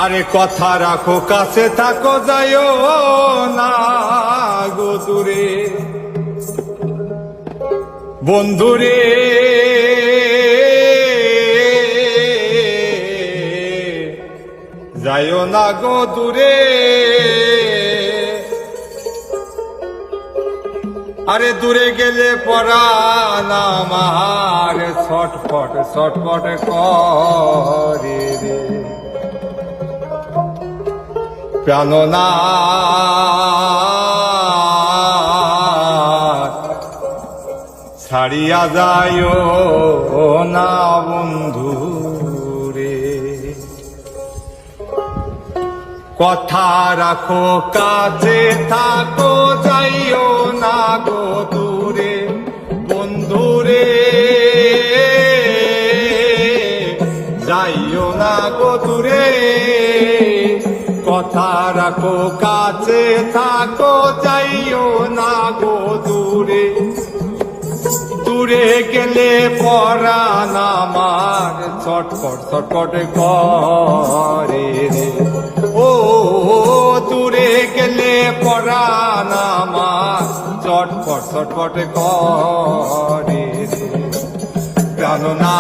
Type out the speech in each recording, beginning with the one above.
আরে কথা রাখো, কাছে থাকো, যাইও না গো দূরে বন্ধুরে। যাইও না গো দূরে। আরে দূরে গেলে পরাণ আমার ছটফট ছটফট করে রে প্রাণনাথ। ছাড়িয়া যাইও না বন্ধু রে। কথা রাখো, কাছে থাকো, যাইও না গো দূরে বন্ধুরে। যাইও না গো দূরে। কথা রাখো, কাছে থাকো, যাইও না গো দূরে। দূরে গেলে পরাণ আমার ছটফট ছটফট করে রে। ও দূরে গেলে পরাণ আমার ছটফট ছটফট করে রে প্রাণনাথ।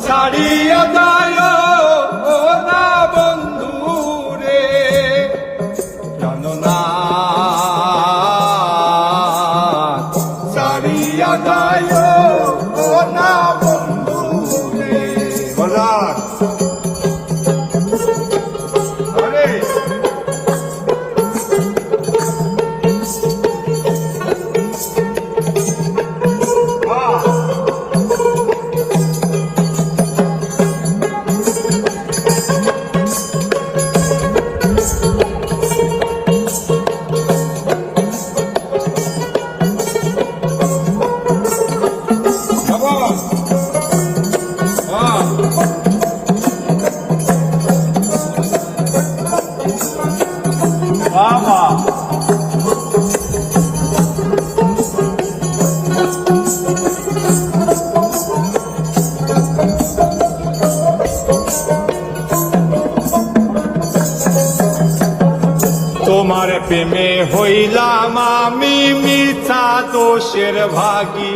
ছাড়িয়া যাইও না বন্ধু রে প্রাণনাথ। ছাড়িয়া যাইও না বন্ধু রে। তোমার প্রেমে হইলাম আমি মিথ্যা দোষের ভাগী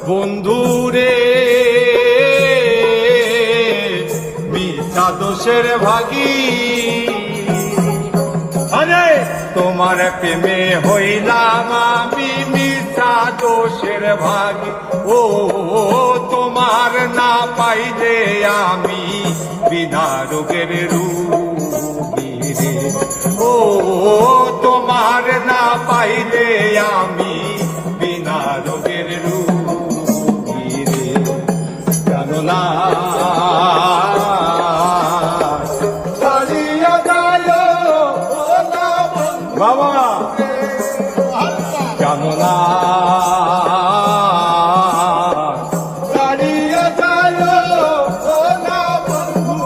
বন্ধুরে। মিথ্যা দোষের ভাগী। আরে তোমার প্রেমে হইলাম আমি মিথ্যা দোষের ভাগী। ও তোমার না পাইলে আমি বিনা রোগের রোগী রে। ও তোমার না পাইলে আমি বিনা রোগের রোগী রে প্রাণনাথ। ছাড়িয়া যাইও না বাবা প্রাণনাথ। ছাড়িয়া যাইও না বন্ধু।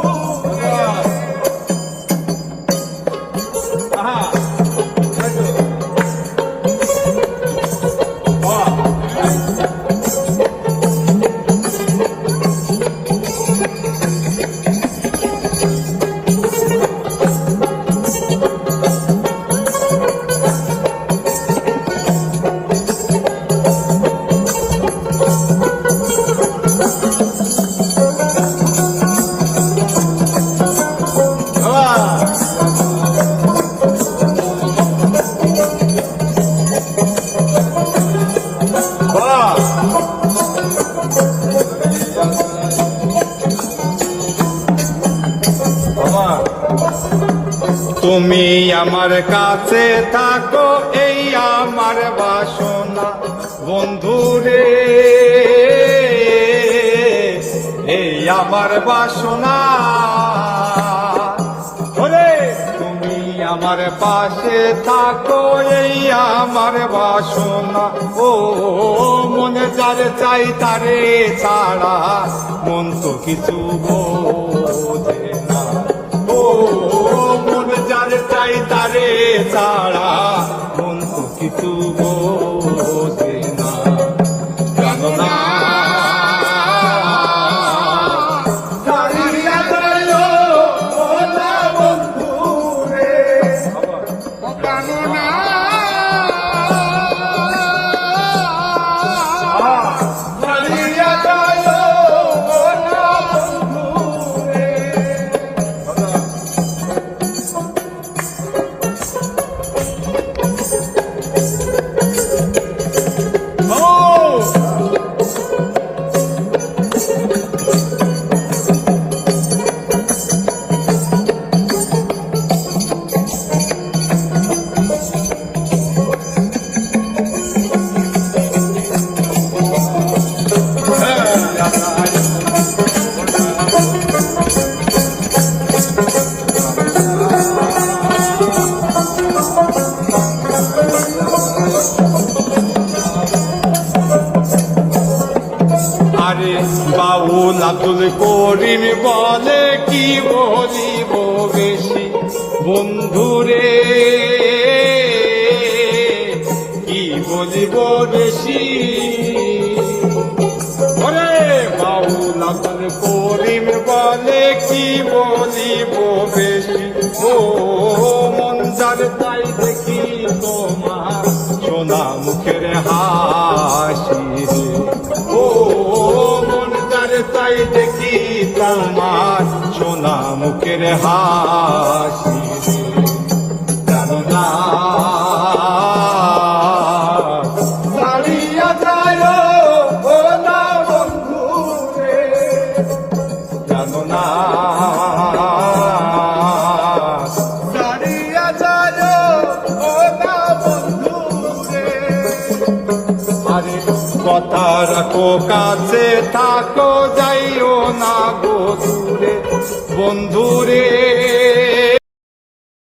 তুমি আমার কাছে থাকো, এই আমার বাসনা বন্ধুরে। এই আমার বাসনা। তুমি আমার পাশে থাকো, এই আমার বাসনা। ও মনে যার চাই তারে ছাড়া মন তো কিছু বোঝে না। ও মনে যার চাই তারে ছাড়া মন তো কিছু বোঝে না প্রাণনাথ। আরে বাউল আব্দুল করিম বলে কি বলিব বেশি বন্ধুরে, কি বলিব বেশি। ওরে বাউল আব্দুল করিম বলে কি বলিব বেশি, ও মন যার তাই দেখি তোমার সোনা মুখের হাসি রে, ও মন যার তাই দেখি তোমার সোনা মুখের হাসি রে। জানো না ছাড়িয়া যায় ও না বন্ধু রে, জানো না ছাড়িয়া যায় ও না বন্ধু রে। আরে কথা রাখো কাছে থাকো যাইও না গো দূরে বন্ধুরে।